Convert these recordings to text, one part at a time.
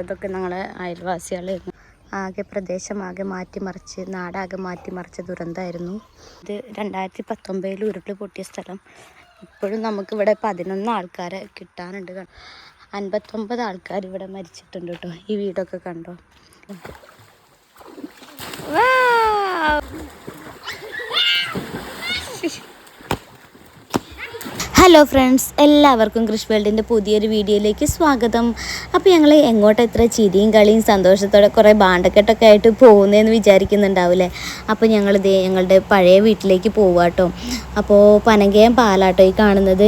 ഇതൊക്കെ ഞങ്ങളെ അയൽവാസികളായിരുന്നു. ആകെ പ്രദേശമാകെ മാറ്റിമറിച്ച് നാടാകെ മാറ്റിമറിച്ച ദുരന്തമായിരുന്നു ഇത്. 2019 ഉരുൾ പൊട്ടിയ സ്ഥലം. ഇപ്പോഴും നമുക്കിവിടെ 11 ആൾക്കാരെ കിട്ടാനുണ്ട്. 59 ആൾക്കാർ ഇവിടെ മരിച്ചിട്ടുണ്ട് കേട്ടോ. ഈ വീടൊക്കെ കണ്ടോ. ഹലോ ഫ്രണ്ട്സ്, എല്ലാവർക്കും കൃഷി വേൾഡിൻ്റെ പുതിയൊരു വീഡിയോയിലേക്ക് സ്വാഗതം. അപ്പോൾ ഞങ്ങൾ എങ്ങോട്ട് എത്ര ചിരിയും കളിയും സന്തോഷത്തോടെ കുറേ ബാണ്ടക്കെട്ടൊക്കെ ആയിട്ട് പോകുന്നതെന്ന് വിചാരിക്കുന്നുണ്ടാവില്ലേ. അപ്പോൾ ഞങ്ങളുടെ പഴയ വീട്ടിലേക്ക് പോവുക കേട്ടോ. അപ്പോൾ പനങ്കയം പാലാട്ടോ ഈ കാണുന്നത്.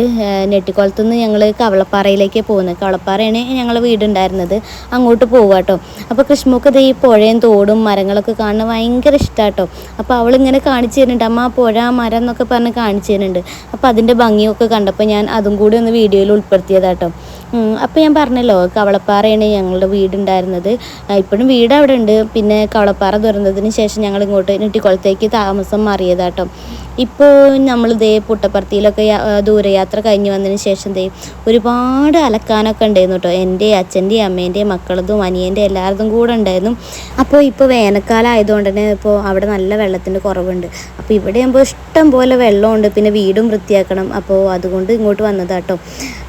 നെട്ടിക്കുളത്തുനിന്ന് ഞങ്ങൾ കവളപ്പാറയിലേക്ക് പോകുന്നത്. കവളപ്പാറയാണ് ഞങ്ങളുടെ വീടുണ്ടായിരുന്നത്. അങ്ങോട്ട് പോവുക കേട്ടോ. അപ്പോൾ കൃഷ്ണമൊക്കെ ഈ പുഴയും തോടും മരങ്ങളൊക്കെ കാണുന്നത് ഭയങ്കര ഇഷ്ടമാട്ടോ. അപ്പോൾ അവളിങ്ങനെ കാണിച്ചു തരുന്നുണ്ട്, അമ്മ പുഴ മരം എന്നൊക്കെ പറഞ്ഞ് കാണിച്ചു തരുന്നുണ്ട്. അപ്പോൾ അതിൻ്റെ ഭംഗിയൊക്കെ കണ്ടപ്പോൾ ഞാൻ അതും കൂടി ഒന്ന് വീഡിയോയിൽ ഉൾപ്പെടുത്തിയതാട്ടോ. അപ്പോൾ ഞാൻ പറഞ്ഞല്ലോ കവളപ്പാറയാണ് ഞങ്ങളുടെ വീടുണ്ടായിരുന്നത്. ഇപ്പോഴും വീട് അവിടെ ഉണ്ട്. പിന്നെ കവളപ്പാറ തുറന്നതിന് ശേഷം ഞങ്ങൾ ഇങ്ങോട്ട് നെട്ടിക്കുളത്തേക്ക് താമസം മാറിയതാട്ടോ. ഇപ്പോൾ നമ്മൾ പുട്ടപ്പർത്തിയിലൊക്കെ ദൂരയാത്ര കഴിഞ്ഞ് വന്നതിന് ശേഷം ഒരുപാട് അലക്കാനൊക്കെ ഉണ്ടായിരുന്നു കേട്ടോ. എൻ്റെ അച്ഛൻ്റെയും അമ്മേൻ്റെയും മക്കളതും അനിയൻ്റെ എല്ലാവരും കൂടെ ഉണ്ടായിരുന്നു. അപ്പോൾ ഇപ്പോൾ വേനൽക്കാലം ആയതുകൊണ്ട് തന്നെ ഇപ്പോൾ അവിടെ നല്ല വെള്ളത്തിൻ്റെ കുറവുണ്ട്. അപ്പോൾ ഇവിടെ ആകുമ്പോൾ ഇഷ്ടം പോലെ വെള്ളമുണ്ട്. പിന്നെ വീടും വൃത്തിയാക്കണം. അപ്പോൾ അതുകൊണ്ട് ഇങ്ങോട്ട് വന്നതാട്ടോ.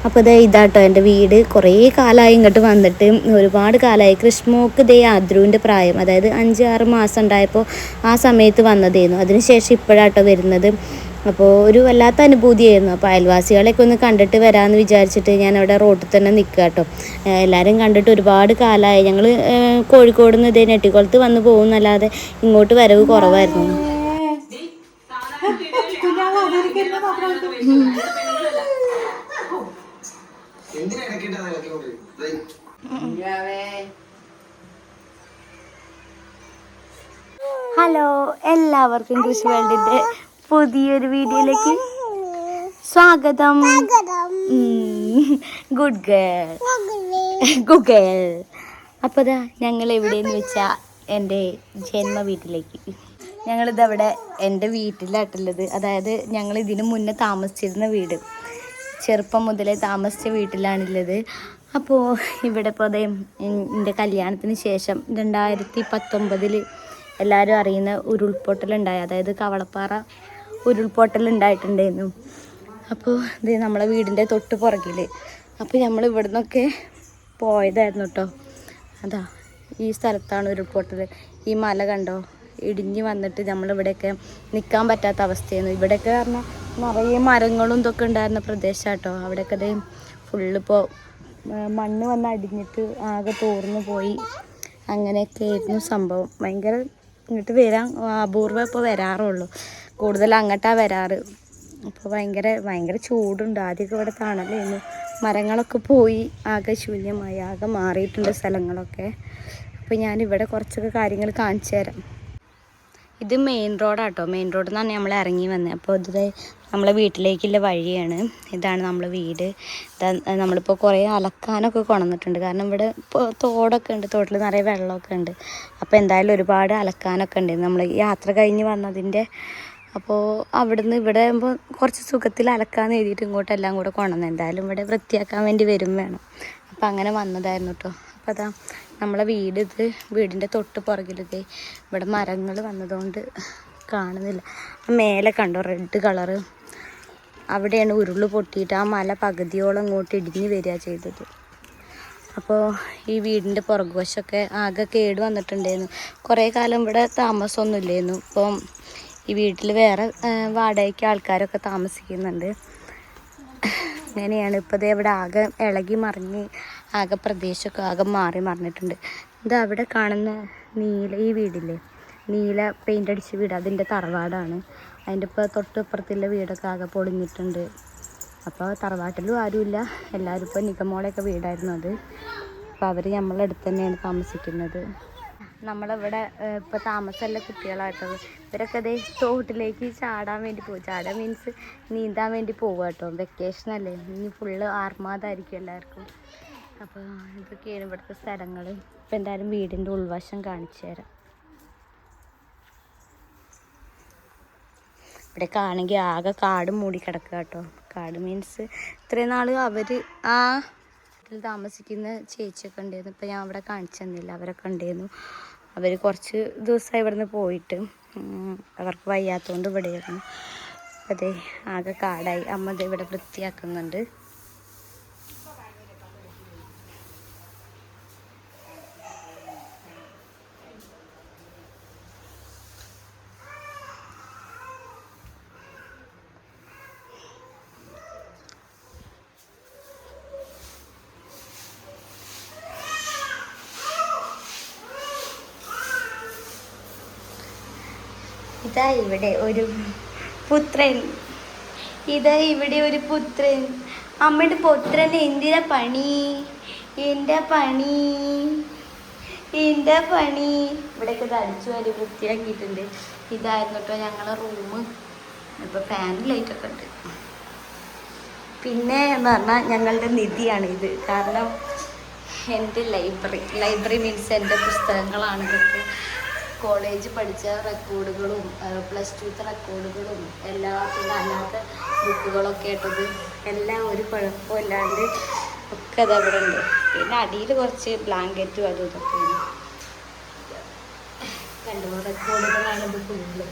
അപ്പോൾ ഇതാട്ടോ എൻ്റെ വീട്. കുറേ കാലമായി ഇങ്ങോട്ട് വന്നിട്ട്, ഒരുപാട് കാലമായി. കൃഷ്ണമോക്ക് അദ്രുവിൻ്റെ പ്രായം, അതായത് 5-6 മാസം ഉണ്ടായപ്പോൾ ആ സമയത്ത് വന്നതായിരുന്നു. അതിനുശേഷം ഇപ്പോഴാട്ടോ വരുന്നത്. അപ്പോൾ ഒരു വല്ലാത്ത അനുഭൂതിയായിരുന്നു. അപ്പോൾ അയൽവാസികളെയൊക്കെ ഒന്ന് കണ്ടിട്ട് വരാമെന്ന് വിചാരിച്ചിട്ട് ഞാൻ അവിടെ റോട്ടിൽ തന്നെ നിൽക്കുക കേട്ടോ. എല്ലാവരും കണ്ടിട്ട് ഒരുപാട് കാലമായി. ഞങ്ങൾ കോഴിക്കോട് നിന്ന് നെട്ടിക്കുളത്ത് വന്ന് പോകുന്നല്ലാതെ ഇങ്ങോട്ട് വരവ് കുറവായിരുന്നു. ഹലോ, എല്ലാവർക്കും കൃഷി വേൾഡിൻ്റെ പുതിയൊരു വീഡിയോയിലേക്ക് സ്വാഗതം. Good girl. അപ്പോൾ ഞങ്ങൾ എവിടെയെന്ന് വെച്ചാൽ എൻ്റെ ജന്മ വീട്ടിലേക്ക്. ഞങ്ങളിതവിടെ എൻ്റെ വീട്ടിലാട്ടുള്ളത്. അതായത് ഞങ്ങൾ ഇതിന് മുന്നേ താമസിച്ചിരുന്ന വീട്, ചെറുപ്പം മുതലേ താമസിച്ച വീട്ടിലാണുള്ളത്. അപ്പോൾ ഇവിടെ ഇപ്പോൾ എൻ്റെ കല്യാണത്തിന് ശേഷം 2019 എല്ലാവരും അറിയുന്ന ഉരുൾപൊട്ടലുണ്ടായി. അതായത് കവളപ്പാറ ഉരുൾപൊട്ടലുണ്ടായിട്ടുണ്ടായിരുന്നു. അപ്പോൾ നമ്മളെ വീടിൻ്റെ തൊട്ട് പുറകിൽ. അപ്പോൾ നമ്മൾ ഇവിടെ നിന്നൊക്കെ പോയതായിരുന്നു കേട്ടോ. അതാ ഈ സ്ഥലത്താണ് ഉരുൾപൊട്ടൽ. ഈ മല കണ്ടോ, ഇടിഞ്ഞ് വന്നിട്ട് നമ്മളിവിടെയൊക്കെ നിൽക്കാൻ പറ്റാത്ത അവസ്ഥയായിരുന്നു. ഇവിടെയൊക്കെ പറഞ്ഞാൽ നിറയെ മരങ്ങളും ഇതൊക്കെ ഉണ്ടായിരുന്ന പ്രദേശം കേട്ടോ. അവിടെയൊക്കെ ഫുള്ളിപ്പോൾ മണ്ണ് വന്ന് അടിഞ്ഞിട്ട് ആകെ തോർന്നു പോയി. അങ്ങനെയൊക്കെ ആയിരുന്നു സംഭവം. ഭയങ്കര ഇങ്ങോട്ട് വരാൻ അപൂർവം ഇപ്പോൾ വരാറുള്ളൂ. കൂടുതൽ അങ്ങോട്ടാണ് വരാറ്. അപ്പോൾ ഭയങ്കര ചൂടുണ്ട്. ആദ്യമൊക്കെ ഇവിടെ തണലായിരുന്നു. മരങ്ങളൊക്കെ പോയി ആകെ ശൂന്യമായി, ആകെ മാറിയിട്ടുണ്ട് സ്ഥലങ്ങളൊക്കെ. അപ്പോൾ ഞാനിവിടെ കുറച്ചൊക്കെ കാര്യങ്ങൾ കാണിച്ചു തരാം. ഇത് മെയിൻ റോഡാട്ടോ. മെയിൻ റോഡിൽ നിന്നാണ് നമ്മൾ ഇറങ്ങി വന്നത്. അപ്പോൾ ഇത് നമ്മളെ വീട്ടിലേക്കുള്ള വഴിയാണ്. ഇതാണ് നമ്മളെ വീട്. നമ്മളിപ്പോൾ കുറേ അലക്കാനൊക്കെ കൊണ്ടുവന്നിട്ടുണ്ട്. കാരണം ഇവിടെ ഇപ്പോൾ തോടൊക്കെ ഉണ്ട്, തോട്ടിൽ നിറയെ വെള്ളമൊക്കെ ഉണ്ട്. അപ്പോൾ എന്തായാലും ഒരുപാട് അലക്കാനൊക്കെ ഉണ്ട്. നമ്മൾ യാത്ര കഴിഞ്ഞ് വന്നതിൻ്റെ. അപ്പോൾ അവിടുന്ന് ഇവിടെ ആകുമ്പോൾ കുറച്ച് സുഖത്തിൽ അലക്കാന്ന് എഴുതിയിട്ട് ഇങ്ങോട്ടെല്ലാം കൂടെ കൊണ്ടുവന്നത്. എന്തായാലും ഇവിടെ വൃത്തിയാക്കാൻ വേണ്ടി വരും വേണം. അപ്പോൾ അങ്ങനെ വന്നതായിരുന്നു കേട്ടോ. അപ്പോൾ അതാ നമ്മളെ വീട്. വീടിൻ്റെ തൊട്ട് പുറകിൽ ഇവിടെ മരങ്ങൾ വന്നതുകൊണ്ട് കാണുന്നില്ല. മേലെ കണ്ടോ റെഡ് കളറ്. അവിടെയാണ് ഉരുൾ പൊട്ടിയിട്ട് ആ മല പകുതിയോളം ഇങ്ങോട്ട് ഇടിഞ്ഞ് വരിക ചെയ്തത്. അപ്പോൾ ഈ വീടിൻ്റെ പുറകുവശമൊക്കെ ആകെ കേട് വന്നിട്ടുണ്ടായിരുന്നു. കുറേ കാലം ഇവിടെ താമസമൊന്നും ഇല്ലായിരുന്നു. ഇപ്പം ഈ വീട്ടിൽ വേറെ വാടകയ്ക്ക് ആൾക്കാരൊക്കെ താമസിക്കുന്നുണ്ട്. അങ്ങനെയാണ് ഇപ്പോൾ ഇവിടെ ആകെ ഇളകി മറിഞ്ഞ് ആകെ പ്രദേശമൊക്കെ ആകെ മാറി മറിഞ്ഞിട്ടുണ്ട്. ഇത് അവിടെ കാണുന്ന ഈ വീടില്ലേ, നീല പെയിൻ്റ് അടിച്ച വീട്, അതിൻ്റെ തറവാടാണ്. അതിൻ്റെ ഇപ്പോൾ തൊട്ടപ്പുറത്തുള്ള വീടൊക്കെ ആകെ പൊളിഞ്ഞിട്ടുണ്ട്. അപ്പോൾ തറവാട്ടിലും ആരുമില്ല. എല്ലാവരും ഇപ്പോൾ നിഗമോളെയൊക്കെ വീടായിരുന്നു അത്. അപ്പോൾ അവർ നമ്മളെ അടുത്ത് തന്നെയാണ് താമസിക്കുന്നത്. നമ്മളിവിടെ ഇപ്പോൾ താമസമുള്ള കുട്ടികളായിട്ടോ. ഇവരൊക്കെ തോട്ടിലേക്ക് ചാടാൻ വേണ്ടി പോകും. ചാടാൻ മീൻസ് നീന്താൻ വേണ്ടി പോകുക കേട്ടോ. വെക്കേഷനല്ലേ, ഇനി ഫുള്ള് ആർമാദമായിരിക്കും എല്ലാവർക്കും. അപ്പോൾ ഇതൊക്കെയാണ് ഇവിടുത്തെ സ്ഥലങ്ങൾ. ഇപ്പോൾ എന്തായാലും വീടിൻ്റെ ഉൾവശം കാണിച്ചു തരാം. ഇവിടെയൊക്കെ ആണെങ്കിൽ ആകെ കാട് മൂടി കിടക്കുക കേട്ടോ. കാട് മീൻസ് ഇത്രയും നാൾ അവർ ഇതിൽ താമസിക്കുന്ന ചേച്ചിയൊക്കെ ഉണ്ടായിരുന്നു. ഇപ്പം ഞാൻ അവിടെ കാണിച്ചു തന്നില്ല, അവരൊക്കെ ഉണ്ടായിരുന്നു. അവർ കുറച്ച് ദിവസമായി ഇവിടുന്ന് പോയിട്ട്, അവർക്ക് വയ്യാത്തതുകൊണ്ട് ഇവിടെയായിരുന്നു. അതെ, ആകെ കാടായി. അമ്മ ഇവിടെ വൃത്തിയാക്കുന്നുണ്ട്. ഇതാ ഇവിടെ ഒരു പുത്രൻ, അമ്മയുടെ പുത്രൻ. എന്തിനാ പണി? എൻ്റെ പണി ഇവിടെയൊക്കെ ഇത് അടിച്ചു വാരി വൃത്തിയാക്കിയിട്ടുണ്ട്. ഇതായിരുന്നു കേട്ടോ ഞങ്ങളുടെ റൂം. ഇപ്പോൾ ഫാൻ ലൈറ്റൊക്കെ ഉണ്ട്. പിന്നെ എന്ന് പറഞ്ഞാൽ ഞങ്ങളുടെ നിധിയാണ് ഇത്. കാരണം എൻ്റെ ലൈബ്രറി മീൻസ് എൻ്റെ പുസ്തകങ്ങളാണ് ഇതൊക്കെ. കോളേജ് പഠിച്ച റെക്കോർഡുകളും +2 റെക്കോർഡുകളും പിന്നെ അല്ലാത്ത ബുക്കുകളൊക്കെ ആയിട്ടത് എല്ലാം ഒരു കുഴപ്പമില്ലാണ്ട് ഒക്കെ അതവിടെ ഉണ്ട്. പിന്നെ അടിയിൽ കുറച്ച് ബ്ലാങ്കറ്റും അതും ഇതൊക്കെ കണ്ടു. റെക്കോർഡുകളാണ് ഇത് ഫുള്ള്.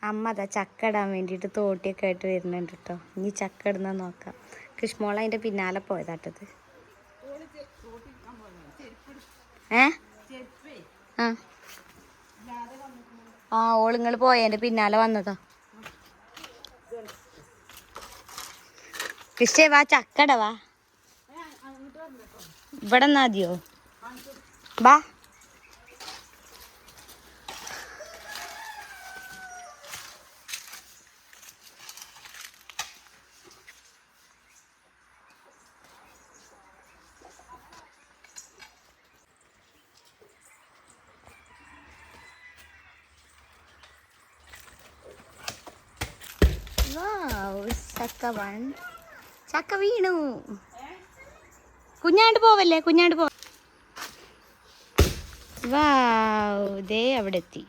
അമ്മ അതാ ചക്ക ഇടാൻ വേണ്ടിയിട്ട് തോട്ടിയൊക്കെ ആയിട്ട് വരുന്നുണ്ട് കേട്ടോ. ഇനി ചക്ക ഇടുന്ന നോക്കാം. കൃഷ്ണമോള അതിൻ്റെ പിന്നാലെ പോയതാട്ടത്. ഓളിങ്ങൾ പോയതിൻ്റെ പിന്നാലെ വന്നതാ. കൃഷ്ണ വാ, ചക്കടവാ. ഇവിടെ മതിയോ? വാ. ചക്ക വീണു. കുഞ്ഞാണ്ട് പോവല്ലേ, കുഞ്ഞാണ്ട് പോ. ദേ അവിടെ എത്തി.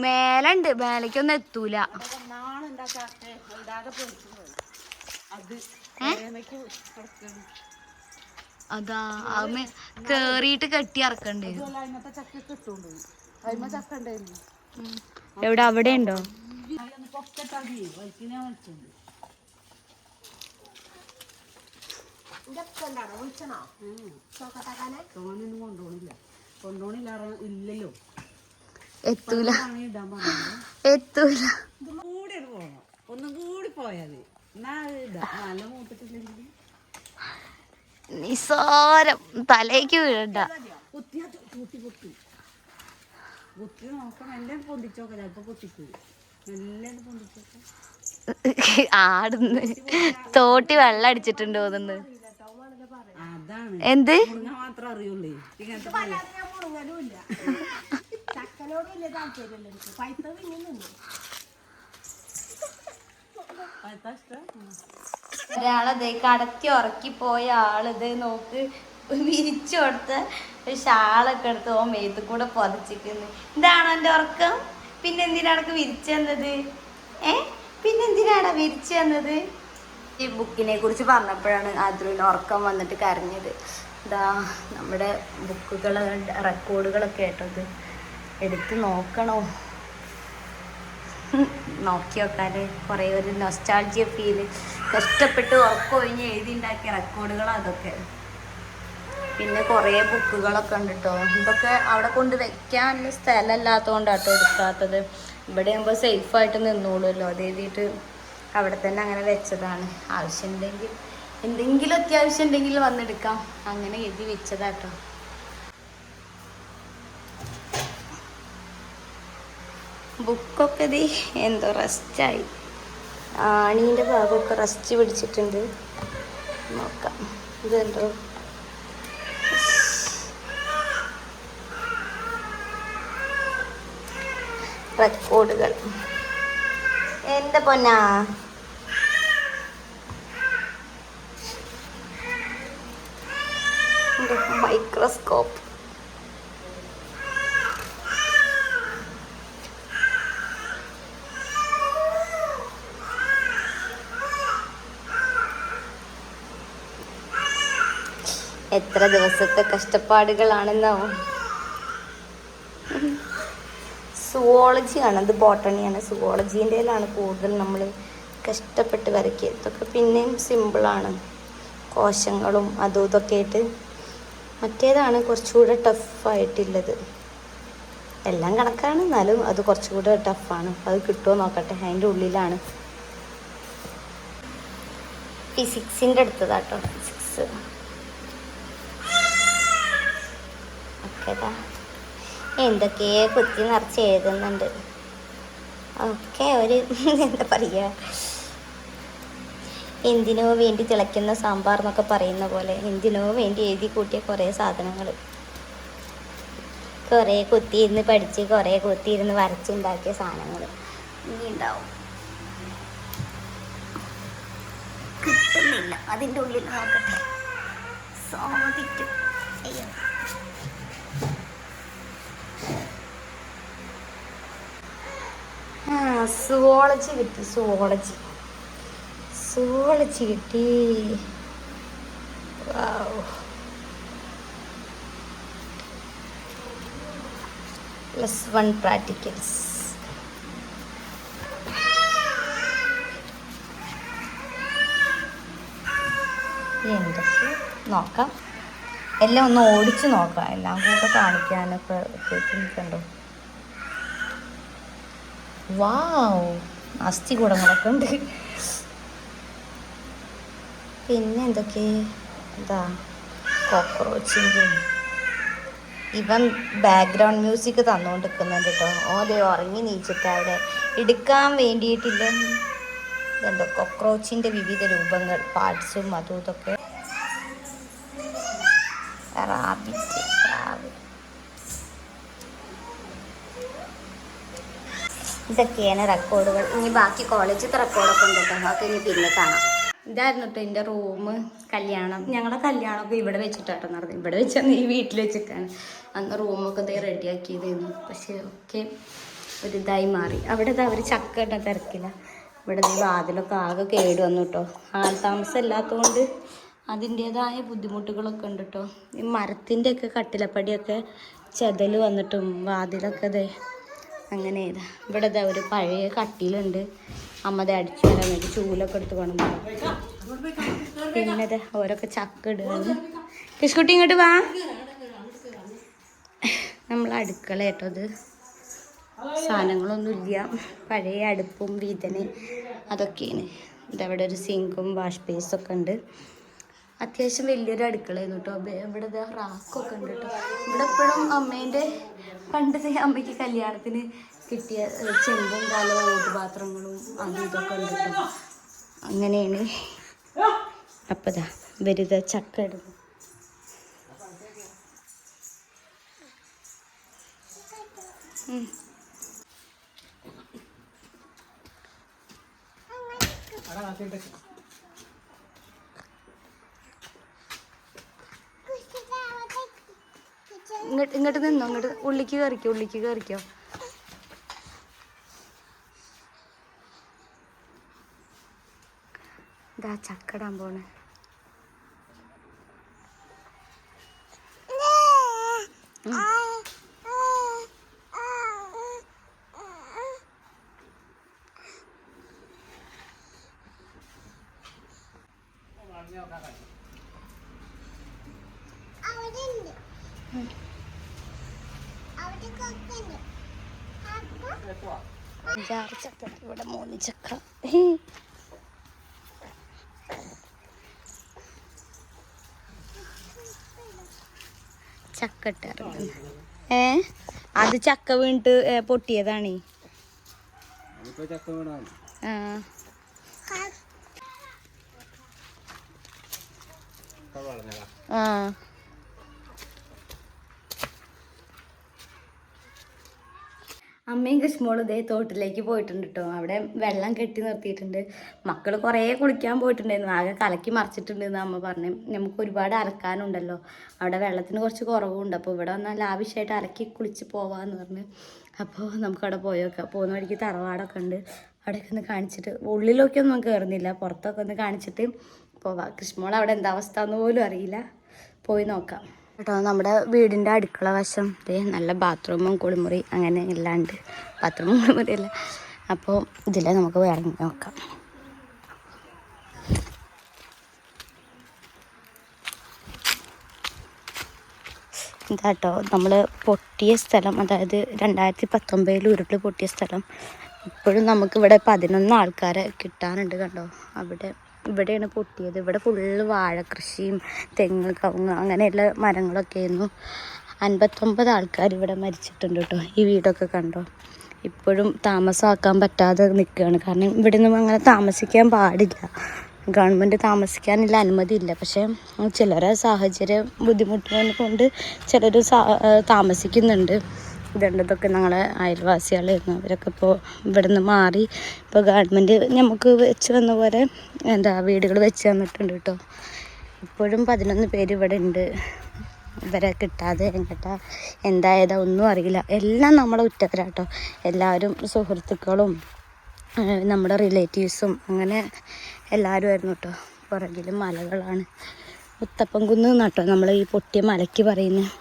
മേലുണ്ട്, മേലേക്കൊന്നും എത്തൂല. അതാ കേറിയിട്ട് കെട്ടി ഇറക്കണ്ടേ. എവിടെ? അവിടെ ഉണ്ടോ? എത്തൂല. ഒന്നും കൂടി പോയത് നിസാരം തലേക്ക് വീഴണ്ട. ആടുന്ന് തോട്ടി വെള്ളം അടിച്ചിട്ടുണ്ട് തോന്നുന്നു. എന്ത് മാത്രം അറിയുള്ളൂ. ഒരാളത് കടത്തി ഉറക്കിപ്പോയ ആളിത് നോക്ക്, വിരിച്ചു കൊടുത്ത് ഷാളൊക്കെ എടുത്ത് ഓ മേത്ത് കൂടെ പൊതച്ചിരിക്കുന്നു. ഇതാണോ എൻ്റെ ഉറക്കം? പിന്നെന്തിനാണ് വിരിച്ചു തന്നത്? പിന്നെന്തിനാണ് വിരിച്ചു തന്നത്? ഈ ബുക്കിനെ കുറിച്ച് പറഞ്ഞപ്പോഴാണ് അതിന് ഉറക്കം വന്നിട്ട് കരഞ്ഞത്. ഇതാ നമ്മുടെ ബുക്കുകൾ, റെക്കോർഡുകളൊക്കെ ആയിട്ടത് എടുത്ത് നോക്കണോ? നോക്കി നോക്കാൻ കുറേ ഒരു നൊസ്റ്റാൾജിയ ഫീല്. കഷ്ടപ്പെട്ട് ഉറക്കൊഴിഞ്ഞ് എഴുതി ഉണ്ടാക്കിയ റെക്കോർഡുകളാണ് അതൊക്കെ. പിന്നെ കുറേ ബുക്കുകളൊക്കെ ഉണ്ട് കേട്ടോ. ഇതൊക്കെ അവിടെ കൊണ്ട് വെക്കാനുള്ള സ്ഥലമില്ലാത്തതുകൊണ്ടാട്ടോ എടുക്കാത്തത്. ഇവിടെ ആകുമ്പോൾ സേഫായിട്ട് നിന്നോളൂല്ലോ, അത് എഴുതിയിട്ട് അവിടെ തന്നെ അങ്ങനെ വെച്ചതാണ്. ആവശ്യമുണ്ടെങ്കിൽ എന്തെങ്കിലും അത്യാവശ്യം ഉണ്ടെങ്കിൽ വന്നെടുക്കാം, അങ്ങനെ എഴുതി വെച്ചതാട്ടോ. ബുക്കൊക്കെ ഇത് എന്തോ റസ്റ്റായി, ആണീൻ്റെ ഭാഗമൊക്കെ റസ്റ്റ് പിടിച്ചിട്ടുണ്ട്. നോക്കാം, ഇതെന്തോ റെക്കോർഡുകൾ. എൻ്റെ പൊന്നാ, മൈക്രോസ്കോപ്പ്. എത്ര ദിവസത്തെ കഷ്ടപ്പാടുകളാണെന്നാവും. സുവോളജിയാണ്, ഇത് ബോട്ടണിയാണ്. സുവോളജീൻ്റെയിലാണ് കൂടുതൽ നമ്മൾ കഷ്ടപ്പെട്ട് വരയ്ക്കുക. ഇതൊക്കെ പിന്നെയും സിമ്പിളാണ്, കോശങ്ങളും അതും ഇതൊക്കെ ആയിട്ട്. മറ്റേതാണ് കുറച്ചുകൂടെ ടഫായിട്ടുള്ളത്. എല്ലാം കണക്കാണ്, എന്നാലും അത് കുറച്ചുകൂടെ ടഫാണ്. അത് കിട്ടുമോ നോക്കട്ടെ. അതിൻ്റെ ഉള്ളിലാണ് ഫിസിക്സിൻ്റെ അടുത്തതാട്ടോ. ഫിസിക്സ് ഓക്കേതാ, എന്തൊക്കെയോ കുത്തി നിറച്ച് എഴുതുന്നുണ്ട്. ഒക്കെ ഒരു എന്താ പറയുക, എന്തിനോ വേണ്ടി തിളയ്ക്കുന്ന സാമ്പാർ എന്നൊക്കെ പറയുന്ന പോലെ എന്തിനോ വേണ്ടി എഴുതി കൂട്ടിയ കുറേ സാധനങ്ങൾ. കുറേ കുത്തിയിരുന്ന് പഠിച്ച് കുറേ കുത്തിയിരുന്ന് വരച്ചുണ്ടാക്കിയ സാധനങ്ങൾ ഇനി ഉണ്ടാവും. കിട്ടുന്നില്ല, അതിൻ്റെ ഉള്ളിൽ നോക്കട്ടെ. സാധിക്കും. അയ്യോ, സുവോളജി കിട്ടി. സുവോളജി കിട്ടി. +1 പ്രാക്ടിക്കൽസ്. എന്തൊക്കെ നോക്കാം, എല്ലാം ഒന്ന് ഓടിച്ച് നോക്കാം. എല്ലാം കൂടെ കാണിക്കാനൊക്കെ കണ്ടോ. വാവ്, അസ്ഥി കൂടങ്ങളൊക്കെ ഉണ്ട്. പിന്നെ എന്തൊക്കെ, എന്താ കോക്രോച്ചിൻ്റെ. ഇവൻ ബാക്ക്ഗ്രൗണ്ട് മ്യൂസിക് തന്നുകൊണ്ടിരിക്കുന്നുണ്ട് കേട്ടോ. ഓതെ ഉറങ്ങി നീച്ചിട്ട് അവിടെ എടുക്കാൻ വേണ്ടിയിട്ടില്ല. ഇതുണ്ടോ കോക്രോച്ചിൻ്റെ വിവിധ രൂപങ്ങൾ, പാർട്സും അതും ഇതൊക്കെ. റാബിറ്റ്, ഇതൊക്കെയാണ് റെക്കോർഡുകൾ. ഇനി ബാക്കി കോളേജിലത്തെ റെക്കോർഡൊക്കെ ഉണ്ട് കേട്ടോ. അതൊക്കെ ഇനി പിന്നെ കാണാം. ഇതായിരുന്നു കേട്ടോ എൻ്റെ റൂം. കല്യാണം, ഞങ്ങളുടെ കല്യാണമൊക്കെ ഇവിടെ വെച്ചിട്ടാട്ടോ നടന്നത്. ഇവിടെ വെച്ചാൽ ഈ വീട്ടിൽ വെച്ചിട്ടാണ്. അന്ന് റൂമൊക്കെ റെഡിയാക്കിയതായിരുന്നു. പക്ഷേ ഒക്കെ ഒരിതായി മാറി. അവിടെ അവർ ചക്ക ഇട്ട തിരക്കില്ല. ഇവിടെ വാതിലൊക്കെ ആകെ കേട് വന്നു കേട്ടോ. ആൾ താമസം ഇല്ലാത്തതുകൊണ്ട് അതിൻ്റേതായ ബുദ്ധിമുട്ടുകളൊക്കെ ഉണ്ട് കേട്ടോ. ഈ മരത്തിൻ്റെയൊക്കെ കട്ടിലപ്പടിയൊക്കെ ചെതൽ വന്നിട്ടും വാതിലൊക്കെ അങ്ങനെ ഇവിടെ ഒരു പഴയ കട്ടിലുണ്ട്. അമ്മതെ അടിച്ചു വരാൻ വേണ്ടി ചൂലൊക്കെ എടുത്ത് കൊണ്ടു. പിന്നെ ഓരോക്കെ ചക്ക ഇടുകയാണ്. കിഷ്കുട്ടി ഇങ്ങോട്ട് വാ. നമ്മൾ അടുക്കള കേട്ടോ. അത് സാധനങ്ങളൊന്നുമില്ല, പഴയ അടുപ്പും വീതന് അതൊക്കെയാണ്. ഇതവിടെ ഒരു സിങ്കും വാഷ് ബേസൊക്കെ ഉണ്ട്. അത്യാവശ്യം വലിയൊരു അടുക്കളയായിരുന്നു കേട്ടോ. ഇവിടെ റാക്കൊക്കെ ഉണ്ട് കേട്ടോ. ഇവിടെ എപ്പോഴും അമ്മേൻ്റെ പണ്ടത്തെ അമ്മയ്ക്ക് കല്യാണത്തിന് കിട്ടിയ ചെമ്പും കാലവും ഓട്ടുപാത്രങ്ങളും അതും ഇതൊക്കെ ഉണ്ട് കേട്ടോ. അങ്ങനെയാണ്. അപ്പം വരുത ചക്ക ഇടുന്നു. ഇങ്ങോട്ട് നിന്നോ, ഇങ്ങോട്ട് ഉള്ളിക്ക് കയറിക്കോ. ഇതാ ചക്കടാൻ പോണേ. അഞ്ചാറ് ചക്ക, ഇവിടെ 3 ചക്ക. ചക്ക ഇട്ടിറങ്ങുന്നു. അത് ചക്ക വീണിട്ട് പൊട്ടിയതാണ്. ആ അമ്മയും കൃഷ്ണമോളും ഇതേ തോട്ടിലേക്ക് പോയിട്ടുണ്ട് കേട്ടോ. അവിടെ വെള്ളം കെട്ടി നിർത്തിയിട്ടുണ്ട്. മക്കൾ കുറേ കുളിക്കാൻ പോയിട്ടുണ്ടായിരുന്നു. ആകെ കലക്കി മറിച്ചിട്ടുണ്ടെന്ന് അമ്മ പറഞ്ഞു. നമുക്ക് ഒരുപാട് അലക്കാനുണ്ടല്ലോ, അവിടെ വെള്ളത്തിന് കുറച്ച് കുറവുണ്ട്. അപ്പോൾ ഇവിടെ വന്നാൽ ലാവിഷായിട്ട് അലക്കി കുളിച്ച് പോവാമെന്ന് പറഞ്ഞു. അപ്പോൾ നമുക്കവിടെ പോയേക്കാം. പോകുന്ന വഴിക്ക് തറവാടൊക്കെ ഉണ്ട്. അവിടെയൊക്കെ ഒന്ന് കാണിച്ചിട്ട്, ഉള്ളിലൊക്കെ ഒന്നും കയറുന്നില്ല, പുറത്തൊക്കെ ഒന്ന് കാണിച്ചിട്ട് പോവാം. കൃഷ്ണമോൾ അവിടെ എന്താ അവസ്ഥ എന്ന് പോലും അറിയില്ല. പോയി നോക്കാം കേട്ടോ. നമ്മുടെ വീടിൻ്റെ അടുക്കള വശം നല്ല ബാത്റൂമും കുളിമുറി അങ്ങനെ എല്ലാം ഉണ്ട്. ബാത്റൂമും കുളിമുറിയല്ല. അപ്പോൾ ഇതിൽ നമുക്ക് ഇറങ്ങി നോക്കാം. ഇതാട്ടോ നമ്മൾ പൊട്ടിയ സ്ഥലം, അതായത് 2019 ഉരുൾ പൊട്ടിയ സ്ഥലം. ഇപ്പോഴും നമുക്കിവിടെ 11 ആൾക്കാരെ കിട്ടാനുണ്ട് കണ്ടോ. ഇവിടെയാണ് പൊട്ടിയത്. ഇവിടെ ഫുള്ള് വാഴ കൃഷിയും തെങ്ങ് കവുങ്ങ് അങ്ങനെയുള്ള മരങ്ങളൊക്കെ ആയിരുന്നു. 59 ആൾക്കാർ ഇവിടെ മരിച്ചിട്ടുണ്ട് കേട്ടോ. ഈ വീടൊക്കെ കണ്ടോ. ഇപ്പോഴും താമസമാക്കാൻ പറ്റാതെ നിൽക്കുകയാണ്. കാരണം ഇവിടെ നിന്നും അങ്ങനെ താമസിക്കാൻ പാടില്ല. ഗവൺമെൻറ് താമസിക്കാനുള്ള അനുമതിയില്ല. പക്ഷേ ചിലരെ സാഹചര്യം ബുദ്ധിമുട്ടുന്നത് കൊണ്ട് ചിലർ താമസിക്കുന്നുണ്ട്. ഇതൊക്കെ ഞങ്ങളെ അയൽവാസികളായിരുന്നു. അവരൊക്കെ ഇപ്പോൾ ഇവിടെ നിന്ന് മാറി ഇപ്പോൾ ഗവൺമെൻറ് നമുക്ക് വെച്ച് തന്ന പോലെ വീടുകൾ വെച്ച് തന്നിട്ടുണ്ട് കേട്ടോ. ഇപ്പോഴും 11 പേര് ഇവിടെ ഉണ്ട്. ഇവരെ കിട്ടാതെ എങ്ങട്ടാ എന്തായതാ ഒന്നും അറിയില്ല. എല്ലാം നമ്മളെ ഉറ്റവരാട്ടോ. എല്ലാവരും സുഹൃത്തുക്കളും നമ്മുടെ റിലേറ്റീവ്സും അങ്ങനെ എല്ലാവരും ആയിരുന്നു കേട്ടോ. പുറകിലും മലകളാണ്. മുത്തപ്പൻകുന്ന് നട്ടോ നമ്മൾ ഈ പൊട്ടിയ മലയ്ക്ക് പറയുന്നത്.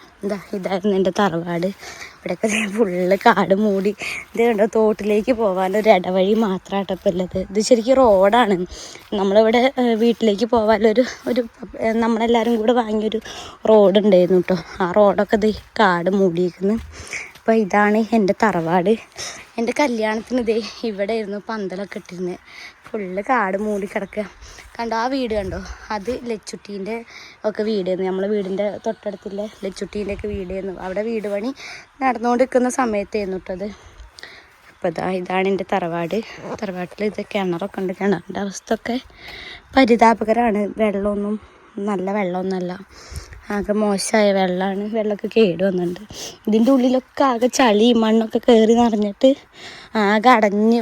ഇതായിരുന്നു എൻ്റെ തറവാട്. ഇവിടെയൊക്കെ ഫുള്ള് കാട് മൂടി. ഇത് കണ്ടോ, തോട്ടിലേക്ക് പോകാനൊരു ഇടവഴി മാത്രമാട്ടോ ഇപ്പോൾ ഉള്ളത്. ഇത് ശരിക്കും റോഡാണ്. നമ്മളിവിടെ വീട്ടിലേക്ക് പോകാനൊരു നമ്മളെല്ലാവരും കൂടെ വാങ്ങിയൊരു റോഡുണ്ടായിരുന്നു കേട്ടോ. ആ റോഡൊക്കെ ഇത് കാട് മൂടിയിരിക്കുന്നു. അപ്പോൾ ഇതാണ് എൻ്റെ തറവാട്. എൻ്റെ കല്യാണത്തിന് ഇവിടെ ആയിരുന്നു പന്തലൊക്കെ ഇട്ടിരുന്നത്. ഫുള്ള് കാട് മൂടി കിടക്കുക കണ്ടോ. ആ വീട് കണ്ടോ, അത് ലച്ചുട്ടീൻ്റെ ഒക്കെ വീടായിരുന്നു. നമ്മളെ വീടിൻ്റെ തൊട്ടടുത്തുള്ള ലച്ചുട്ടീൻ്റെ ഒക്കെ വീടായിരുന്നു. അവിടെ വീട് പണി നടന്നുകൊണ്ടിരിക്കുന്ന സമയത്തായിരുന്നു കേട്ടോ അത്. അപ്പോൾ ഇതാണ് എൻ്റെ തറവാട്. തറവാട്ടിൽ കിണറൊക്കെ ഉണ്ട്. കിണറിൻ്റെ അവസ്ഥ ഒക്കെ പരിതാപകരമാണ്. നല്ല വെള്ളമൊന്നുമല്ല, ആകെ മോശമായ വെള്ളമാണ്. വെള്ളമൊക്കെ കേട് വന്നിട്ടുണ്ട്. ഇതിൻ്റെ ഉള്ളിലൊക്കെ ആകെ ചളി മണ്ണൊക്കെ കയറി നിറഞ്ഞിട്ട് ആകെ അടഞ്ഞ്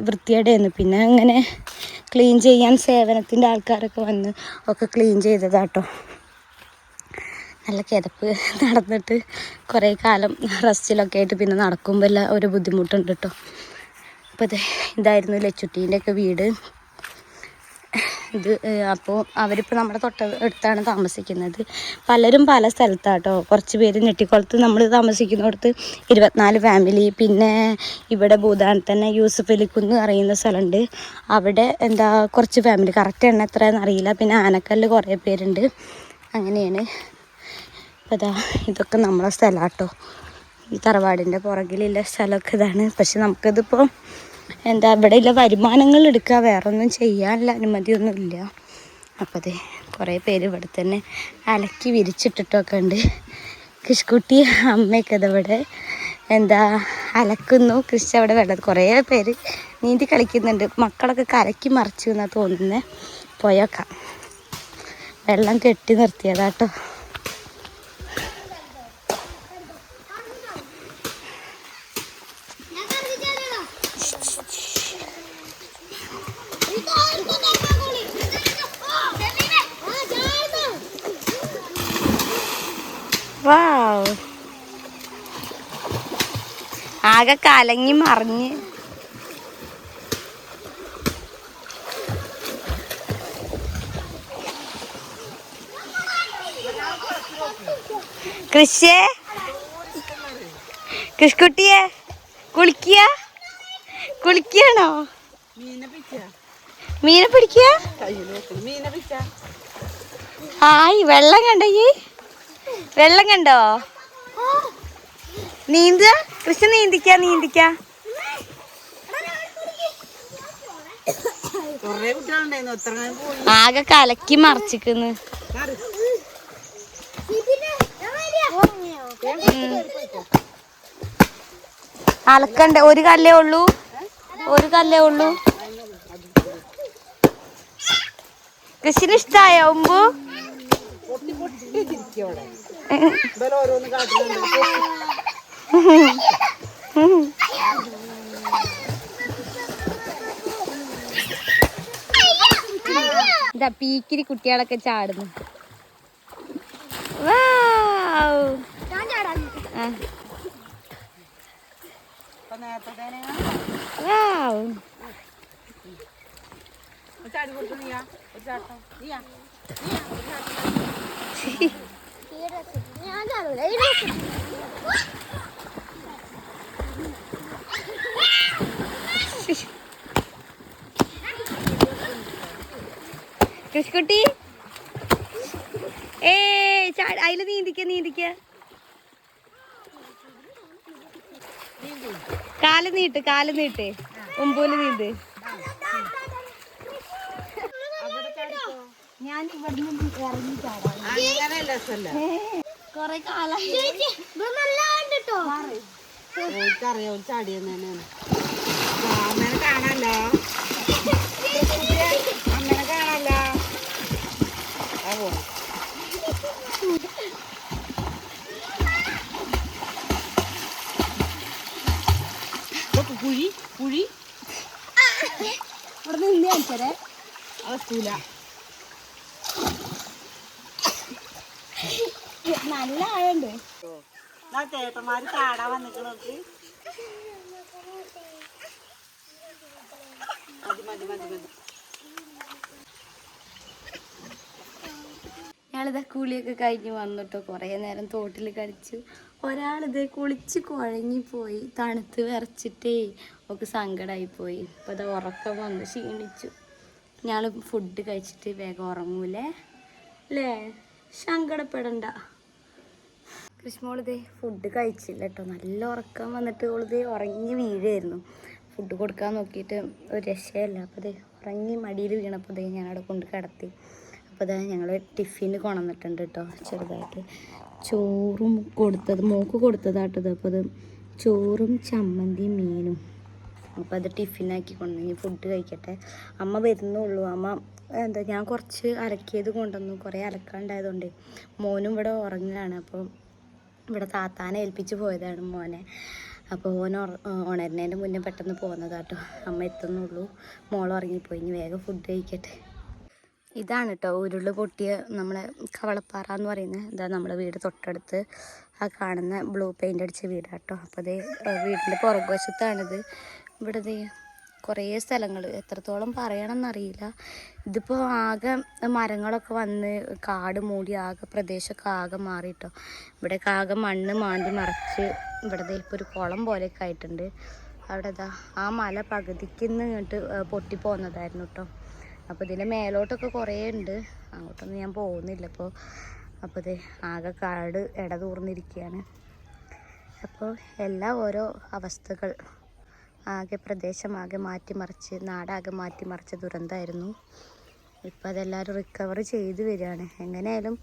വൃത്തികേടായിരുന്നു. പിന്നെ അങ്ങനെ ക്ലീൻ ചെയ്യാൻ സേവനത്തിൻ്റെ ആൾക്കാരൊക്കെ വന്ന് ഒക്കെ ക്ലീൻ ചെയ്തതാട്ടോ. നല്ല കിതപ്പ് നടന്നിട്ട് കുറേ കാലം റെസ്റ്റിലൊക്കെ ആയിട്ട് പിന്നെ നടക്കുമ്പോൾ ഒരു ബുദ്ധിമുട്ടുണ്ട് കേട്ടോ. അപ്പോൾ ഇതായിരുന്നു ലച്ചുട്ടീൻ്റെയൊക്കെ വീട്. അപ്പോൾ അവരിപ്പോൾ നമ്മുടെ തൊട്ടടുത്താണ് താമസിക്കുന്നത്. പലരും പല സ്ഥലത്താട്ടോ. കുറച്ച് പേര് നെട്ടിക്കുളത്ത് നമ്മൾ താമസിക്കുന്നിടത്ത് 24 ഫാമിലി. പിന്നെ ഇവിടെ ഭൂതാൻ തന്നെ യൂസഫ് അലിക്കുന്ന് അറിയുന്ന സ്ഥലമുണ്ട്. അവിടെ കുറച്ച് ഫാമിലി, കറക്റ്റ് എണ്ണം എത്രയാണെന്ന് അറിയില്ല. പിന്നെ ആനക്കല്ല് കുറേ പേരുണ്ട്. അങ്ങനെയാണ്. അപ്പോൾ ഇതൊക്കെ നമ്മളെ സ്ഥലമാട്ടോ. ഈ തറവാടിൻ്റെ പുറകിലുള്ള സ്ഥലമൊക്കെ ഇതാണ്. പക്ഷെ നമുക്കിതിപ്പോൾ ഇവിടെയുള്ള വരുമാനങ്ങൾ എടുക്കുക, വേറെ ഒന്നും ചെയ്യാനുള്ള അനുമതിയൊന്നുമില്ല. അപ്പോൾ കുറേ പേര് ഇവിടെ തന്നെ അലക്കി വിരിച്ചിട്ടിട്ടൊക്കെ ഉണ്ട്. കൃഷിക്കുട്ടി അമ്മയൊക്കെ ഇവിടെ അലക്കുന്നു. കൃഷി അവിടെ വെള്ളം കുറേ പേര് നീന്തി കളിക്കുന്നുണ്ട്. മക്കളൊക്കെ കലക്കി മറിച്ചു എന്നാണ് തോന്നുന്നത്. പോയൊക്കെ വെള്ളം കെട്ടി നിർത്തിയതാട്ടോ. വാവ്, ആകെ കലങ്ങി മറിഞ്ഞ്. കൃഷിക്കുട്ടിയെ കുളിക്കണോ? മീനെ പിടിക്കുക. ആയി വെള്ളം കണ്ടോ? വെള്ളം കണ്ടോ? നീന്തുക കൃഷി, നീന്തിക്ക. ആകെ കലക്കി മറിച്ചിക്കുന്നു. അലക്കണ്ട, ഒരു കല്ലേ ഉള്ളൂ. കൃഷിന് ഇഷ്ടായോ ഉമ്പു? ഇതാ പീക്കിരി കുട്ടികളൊക്കെ ചാടുന്നു. കൃഷ്കുട്ടി അതില് നീന്തിക്ക കാല് നീട്ട് മുമ്പൂല് നീന്ത്. ഞാൻ ഇവിടെ ഇറങ്ങി ചാടാം. കൊറേ കാലായി അറിയാം ചാടിയെന്ന് തന്നെയാണ്. അമ്മേനെ കാണാലോ, അമ്മേനെ കാണാലോ. കുഴി കുഴി ഇവിടെ നിന്ന് കാണിച്ചേ അവസ്ഥൂല. നല്ല ആഴുണ്ട്. ചേട്ടന്മാര് ചാടാൻ വന്നിട്ട് മതി മതി മതി മതി. ഞങ്ങളിതാ കുളിയൊക്കെ കഴിഞ്ഞ് വന്നിട്ടോ കുറേ നേരം തോട്ടിൽ കളിച്ചു. ഒരാളിത് കുളിച്ച് കുഴങ്ങിപ്പോയി, തണുത്ത് വിറച്ചിട്ടേ ഒക്കെ സങ്കടമായിപ്പോയി. ഇപ്പോൾ അത് ഉറക്കം വന്ന് ക്ഷീണിച്ചു. ഞങ്ങൾ ഫുഡ് കഴിച്ചിട്ട് വേഗം ഉറങ്ങൂലേ അല്ലേ? സങ്കടപ്പെടണ്ട. കൃഷ്ണമോളിതേ ഫുഡ് കഴിച്ചില്ല കേട്ടോ. നല്ല ഉറക്കം വന്നിട്ട് ഓളിതേ ഉറങ്ങി വീഴായിരുന്നു. ഫുഡ് കൊടുക്കാൻ നോക്കിയിട്ട് ഒരു രക്ഷയല്ല. അപ്പോൾ അതേ ഉറങ്ങി മടിയിൽ വീണപ്പോൾ അതേ ഞാനവിടെ കൊണ്ട് കിടത്തി. അപ്പോൾ അതാ ഞങ്ങൾ ടിഫിന് കൊണ്ടുവന്നിട്ടുണ്ട് കേട്ടോ. ചെറുതായിട്ട് ചോറും കൊടുത്തത് മോക്ക് കൊടുത്തതാട്ടത്. അപ്പോൾ അത് ചോറും ചമ്മന്തിയും മീനും. അപ്പോൾ അത് ടിഫിനാക്കി കൊണ്ടുവന്നു. ഫുഡ് കഴിക്കട്ടെ. അമ്മ വരുന്നുള്ളൂ. അമ്മ ഞാൻ കുറച്ച് അലക്കിയത് കൊണ്ടുവന്നു. കുറേ അലക്കാണ്ടായതുകൊണ്ട് മോനും ഇവിടെ ഉറങ്ങുകയാണ്. അപ്പോൾ ഇവിടെ താത്താനെ ഏൽപ്പിച്ച് പോയതാണ് മോനെ. അപ്പോൾ ഓൻ ഉണരുന്നതിൻ്റെ മുന്നേ പെട്ടെന്ന് പോകുന്നതാട്ടോ. അമ്മ എത്തുന്നുള്ളൂ. മോൾ ഉറങ്ങിപ്പോയി. ഇനി വേഗം ഫുഡ് കഴിക്കട്ടെ. ഇതാണ് കേട്ടോ ഉരുള് പൊട്ടിയ നമ്മളെ കവളപ്പാറ എന്ന് പറയുന്നത്. ഇതാ നമ്മളെ വീട് തൊട്ടടുത്ത് ആ കാണുന്ന ബ്ലൂ പെയിൻ്റ് അടിച്ച വീടാട്ടോ. അപ്പോൾ അതേ വീടിൻ്റെ പുറകുവശത്താണിത്. ഇവിടെ ദേ കുറേ സ്ഥലങ്ങൾ, എത്രത്തോളം പറയണമെന്നറിയില്ല. ഇതിപ്പോൾ ആകെ മരങ്ങളൊക്കെ വന്ന് കാട് മൂടി ആകെ പ്രദേശമൊക്കെ ആകെ മാറിയിട്ടോ. ഇവിടെയൊക്കെ ആകെ മണ്ണ് മാന്തി മറിച്ച് ഇവിടെ ദേ ഇപ്പോൾ ഒരു കുളം പോലെയൊക്കെ ആയിട്ടുണ്ട്. അവിടെ ദാ ആ മല പകുതിക്കുന്ന് ഇങ്ങോട്ട് പൊട്ടിപ്പോകുന്നതായിരുന്നു കേട്ടോ. അപ്പോൾ ഇതിൻ്റെ മേലോട്ടൊക്കെ കുറേ ഉണ്ട്. അങ്ങോട്ടൊന്നും ഞാൻ പോകുന്നില്ല ഇപ്പോൾ. അപ്പോൾ ഇത് ആകെ കാട് ഇടതൂർന്നിരിക്കുകയാണ്. അപ്പോൾ എല്ലാ ഓരോ അവസ്ഥകൾ, ആകെ പ്രദേശമാകെ മാറ്റിമറിച്ച്, നാടാകെ മാറ്റിമറിച്ച ദുരന്തമായിരുന്നു. ഇപ്പം അതെല്ലാവരും റിക്കവർ ചെയ്ത് വരികയാണ്. എങ്ങനെയായാലും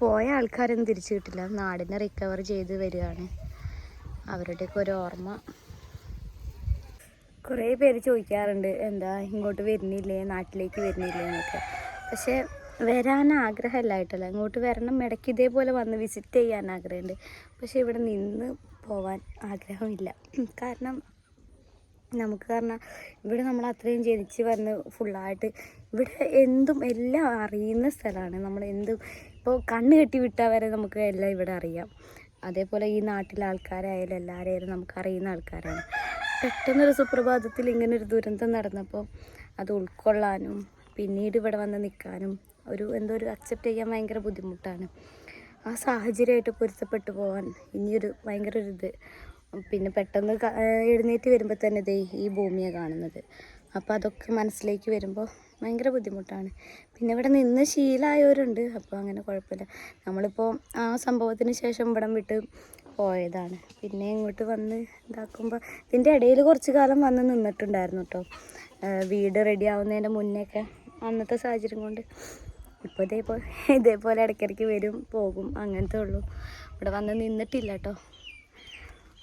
പോയ ആൾക്കാരൊന്നും തിരിച്ചു കിട്ടില്ല. നാടിനെ റിക്കവർ ചെയ്ത് വരികയാണ്. അവരുടെയൊക്കെ ഒരു ഓർമ്മ. കുറേ പേര് ചോദിക്കാറുണ്ട് എന്താ ഇങ്ങോട്ട് വരുന്നില്ലേ, നാട്ടിലേക്ക് വരുന്നില്ലേ എന്നൊക്കെ. പക്ഷേ വരാൻ ആഗ്രഹമില്ലായിട്ടല്ല, ഇങ്ങോട്ട് വരണം, ഇടയ്ക്ക് ഇതേപോലെ വന്ന് വിസിറ്റ് ചെയ്യാൻ ആഗ്രഹമുണ്ട്. പക്ഷേ ഇവിടെ നിന്ന് പോവാൻ ആഗ്രഹമില്ല. കാരണം ഇവിടെ നമ്മൾ അത്രയും ജനിച്ച് വന്ന് ഫുള്ളായിട്ട് ഇവിടെ എന്തും എല്ലാം അറിയുന്ന സ്ഥലമാണ്. നമ്മൾ എന്തും ഇപ്പോൾ കണ്ണ് കെട്ടി വിട്ടാൽ വരെ നമുക്ക് എല്ലാം ഇവിടെ അറിയാം. അതേപോലെ ഈ നാട്ടിലെ ആൾക്കാരായാലും എല്ലാവരെയും നമുക്ക് അറിയുന്ന ആൾക്കാരാണ്. പെട്ടെന്നൊരു സുപ്രഭാതത്തിൽ ഇങ്ങനൊരു ദുരന്തം നടന്നപ്പോൾ അത് ഉൾക്കൊള്ളാനും പിന്നീട് ഇവിടെ വന്ന് നിൽക്കാനും ഒരു അക്സെപ്റ്റ് ചെയ്യാൻ ഭയങ്കര ബുദ്ധിമുട്ടാണ്. ആ സാഹചര്യമായിട്ട് പൊരുത്തപ്പെട്ടു പോകാൻ ഇനിയൊരു ഭയങ്കര ഇത്. പിന്നെ പെട്ടെന്ന് എഴുന്നേറ്റ് വരുമ്പോൾ തന്നെ ദേ ഈ ഭൂമിയാണ് കാണുന്നത്. അപ്പോൾ അതൊക്കെ മനസ്സിലേക്ക് വരുമ്പോൾ ഭയങ്കര ബുദ്ധിമുട്ടാണ്. പിന്നെ ഇവിടെ നിന്ന് ശീലമായവരുണ്ട്, അപ്പോൾ അങ്ങനെ കുഴപ്പമില്ല. നമ്മളിപ്പോൾ ആ സംഭവത്തിന് ശേഷം ഇവിടം വിട്ട് പോയതാണ്. പിന്നെ ഇങ്ങോട്ട് വന്ന് ഇതാക്കുമ്പോൾ ഇതിൻ്റെ ഇടയിൽ കുറച്ച് കാലം വന്ന് നിന്നിട്ടുണ്ടായിരുന്നു കേട്ടോ. വീട് റെഡി ആവുന്നതിൻ്റെ മുന്നേയൊക്കെ അന്നത്തെ സാഹചര്യം കൊണ്ട്. ഇപ്പോൾ ഇതേപോലെ ഇടയ്ക്കിടയ്ക്ക് വരും പോകും, അങ്ങനത്തെ ഉള്ളൂ. ഇവിടെ വന്ന് നിന്നിട്ടില്ല കേട്ടോ.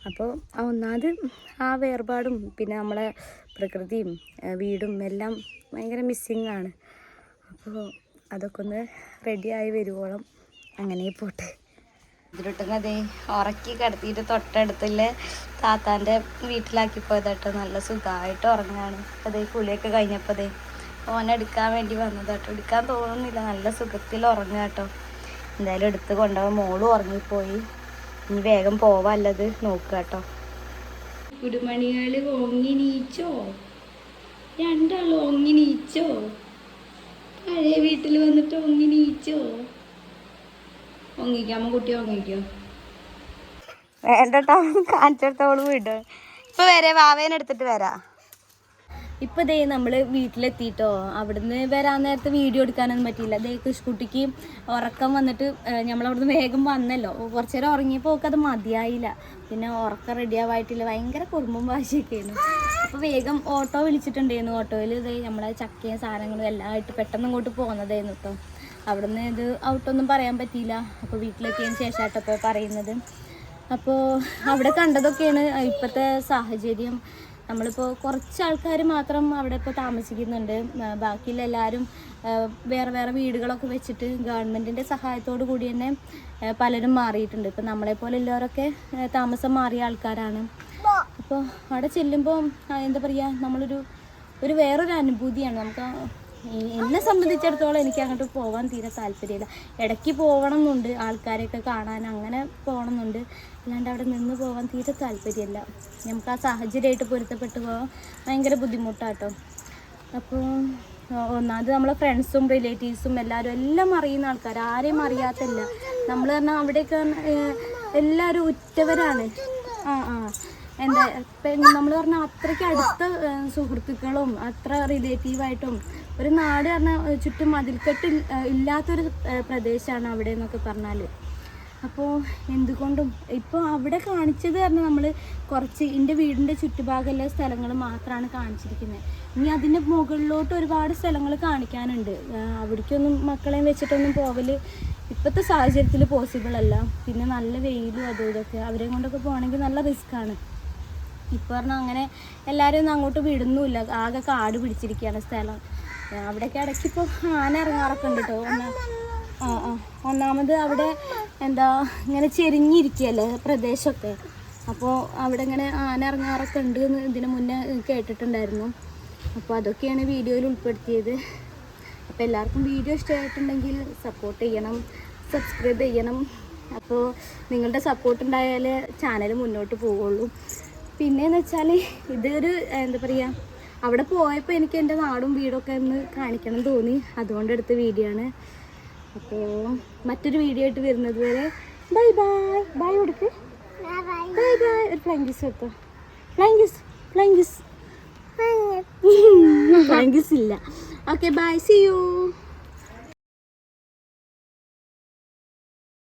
അപ്പോൾ ഒന്നാമത് ആ വേർപാടും പിന്നെ നമ്മളെ പ്രകൃതിയും വീടും എല്ലാം ഭയങ്കര മിസ്സിങ് ആണ്. അപ്പോൾ അതൊക്കെ ഒന്ന് റെഡിയായി വരുവോളം അങ്ങനെ പോട്ടെ. ഇതിലിട്ടുന്നതേ ഉറക്കി കിടത്തിയിട്ട് തൊട്ടടുത്തുള്ള താത്താൻ്റെ വീട്ടിലാക്കി പോയതാട്ടോ. നല്ല സുഖമായിട്ട് ഉറങ്ങാണ്. അതേ കുളിയൊക്കെ കഴിഞ്ഞപ്പോൾ ഓനെടുക്കാൻ വേണ്ടി വന്നതാട്ടോ. എടുക്കാൻ തോന്നുന്നില്ല, നല്ല സുഖത്തിൽ ഉറങ്ങാട്ടോ. എന്തായാലും എടുത്ത് കൊണ്ടുപോകാൻ മോളും ഉറങ്ങിപ്പോയി. ഇനി വേഗം പോവാല്ലത് നോക്കുക കേട്ടോ. കുടുമണികൾ ഓങ്ങി നീച്ചോ, രണ്ടാളും ഓങ്ങി നീച്ചോ, പഴയ വീട്ടിൽ വന്നിട്ട് ഓങ്ങി നീച്ചോ. ഓങ്ങിക്കോ അമ്മ, കുട്ടി ഓങ്ങിക്കോ. വേണ്ടട്ടോ കാണിച്ചെടുത്തോളൂ വിട്. ഇപ്പൊ വരെ വാവേനെ എടുത്തിട്ട് വരാ. ഇപ്പൊ ദേ നമ്മള് വീട്ടിലെത്തിട്ടോ. അവിടുന്ന് വരാൻ നേരത്തെ വീഡിയോ എടുക്കാനൊന്നും പറ്റിയില്ല. ദേ കൃഷ്കുട്ടിക്ക് ഉറക്കം വന്നിട്ട് നമ്മളവിടുന്ന് വേഗം വന്നല്ലോ. കുറച്ചു നേരം ഉറങ്ങിയപ്പോൾ ഒക്കെ അത് മതിയായില്ല. പിന്നെ ഉറക്കം റെഡിയാവായിട്ടില്ല. ഭയങ്കര കുറുമ്പും വാശിയൊക്കെയായിരുന്നു. അപ്പോൾ വേഗം ഓട്ടോ വിളിച്ചിട്ടുണ്ടായിരുന്നു. ഓട്ടോയിൽ ഇതേ നമ്മളെ ചക്കയും സാധനങ്ങളും എല്ലാം ആയിട്ട് പെട്ടെന്ന് ഇങ്ങോട്ട് പോകുന്നതായിരുന്നു കേട്ടോ. അവിടുന്ന് ഇത് ഔട്ടൊന്നും പറയാൻ പറ്റിയില്ല. അപ്പോൾ വീട്ടിലെത്തിയതിന് ശേഷമായിട്ടോ ഇപ്പോൾ പറയുന്നത്. അപ്പോൾ അവിടെ കണ്ടതൊക്കെയാണ് ഇപ്പോഴത്തെ സാഹചര്യം. നമ്മളിപ്പോൾ കുറച്ച് ആൾക്കാർ മാത്രം അവിടെ ഇപ്പോൾ താമസിക്കുന്നുണ്ട്. ബാക്കിയുള്ള എല്ലാവരും വേറെ വേറെ വീടുകളൊക്കെ വെച്ചിട്ട് ഗവൺമെൻറ്റിൻ്റെ സഹായത്തോടു കൂടി തന്നെ പലരും മാറിയിട്ടുണ്ട്. ഇപ്പം നമ്മളെപ്പോലെ എല്ലാവരൊക്കെ താമസം മാറിയ ആൾക്കാരാണ്. അപ്പോൾ അവിടെ ചെല്ലുമ്പോൾ എന്താ പറയുക, നമ്മളൊരു വേറൊരു അനുഭൂതിയാണ് നമുക്ക്. എന്നെ സംബന്ധിച്ചിടത്തോളം എനിക്ക് അങ്ങോട്ട് പോകാൻ തീരെ താല്പര്യമില്ല. ഇടയ്ക്ക് പോകണം എന്നുണ്ട്, ആൾക്കാരെയൊക്കെ കാണാൻ അങ്ങനെ പോകണം എന്നുണ്ട്. അല്ലാണ്ട് അവിടെ നിന്ന് പോകാൻ തീരെ താല്പര്യമില്ല. നമുക്ക് ആ സാഹചര്യമായിട്ട് പൊരുത്തപ്പെട്ട് പോകാൻ ഭയങ്കര ബുദ്ധിമുട്ടാട്ടോ. അപ്പോൾ ഒന്നാമത് നമ്മളെ ഫ്രണ്ട്സും റിലേറ്റീവ്സും എല്ലാം അറിയുന്ന ആൾക്കാർ, ആരെയും അറിയാത്തല്ല. നമ്മൾ പറഞ്ഞാൽ അവിടെയൊക്കെ എല്ലാവരും ഉറ്റവരാണ്. എന്താ നമ്മൾ പറഞ്ഞാൽ അത്രയ്ക്ക് അടുത്ത സുഹൃത്തുക്കളും അത്ര റിലേറ്റീവായിട്ടും ഒരു നാട് പറഞ്ഞാൽ ചുറ്റും മതിൽക്കെട്ട് ഇല്ലാത്തൊരു പ്രദേശമാണ് അവിടെ എന്നൊക്കെ പറഞ്ഞാൽ. അപ്പോൾ എന്തുകൊണ്ടും ഇപ്പോൾ അവിടെ കാണിച്ചത് പറഞ്ഞാൽ നമ്മൾ കുറച്ച് എൻ്റെ വീടിൻ്റെ ചുറ്റുഭാഗമുള്ള സ്ഥലങ്ങൾ മാത്രമാണ് കാണിച്ചിരിക്കുന്നത്. ഇനി അതിൻ്റെ മുകളിലോട്ട് ഒരുപാട് സ്ഥലങ്ങൾ കാണിക്കാനുണ്ട്. അവിടേക്കൊന്നും മക്കളെയും വെച്ചിട്ടൊന്നും പോകൽ ഇപ്പോഴത്തെ സാഹചര്യത്തിൽ പോസിബിൾ അല്ല. പിന്നെ നല്ല വെയിലും അതും ഇതൊക്കെ അവരെയും കൊണ്ടൊക്കെ പോകണമെങ്കിൽ നല്ല റിസ്ക്കാണ്. ഇപ്പോൾ പറഞ്ഞാൽ അങ്ങനെ എല്ലാവരും ഒന്നും അങ്ങോട്ട് വിടുന്നുമില്ല. ആകെ കാട് പിടിച്ചിരിക്കുകയാണ് സ്ഥലം. അവിടെയൊക്കെ ഇടയ്ക്കിപ്പോൾ ആന ഇറങ്ങാറൊക്കെ ഉണ്ട് കേട്ടോ. ഒന്നാമത് അവിടെ എന്താ ഇങ്ങനെ ചെരിഞ്ഞിരിക്കുകയല്ലേ പ്രദേശമൊക്കെ. അപ്പോൾ അവിടെ ഇങ്ങനെ ആന ഇറങ്ങാറൊക്കെ ഉണ്ട് എന്ന് ഇതിന് മുന്നേ കേട്ടിട്ടുണ്ടായിരുന്നു. അപ്പോൾ അതൊക്കെയാണ് വീഡിയോയിൽ ഉൾപ്പെടുത്തിയത്. അപ്പോൾ എല്ലാവർക്കും വീഡിയോ ഇഷ്ടമായിട്ടുണ്ടെങ്കിൽ സപ്പോർട്ട് ചെയ്യണം, സബ്സ്ക്രൈബ് ചെയ്യണം. അപ്പോൾ നിങ്ങളുടെ സപ്പോർട്ട് ഉണ്ടായാലേ ചാനൽ മുന്നോട്ട് പോവുള്ളൂ. പിന്നെയെന്ന് വെച്ചാൽ ഇതൊരു എന്താ പറയുക, അവിടെ പോയപ്പോൾ എനിക്ക് എൻ്റെ നാടും വീടൊക്കെ ഒന്ന് കാണിക്കണം തോന്നി, അതുകൊണ്ട് എടുത്ത വീഡിയോ ആണ്. അപ്പോൾ മറ്റൊരു വീഡിയോ ആയിട്ട് വരുന്നത് വരെ ബൈ ബൈ. ബൈ കൊടുക്ക്. Bye bye. ഒരു ഫ്ലൈങ് കിസ് എടുത്തോ. ഫ്ലൈങ് കിസ് ഇല്ല. Okay bye, see U.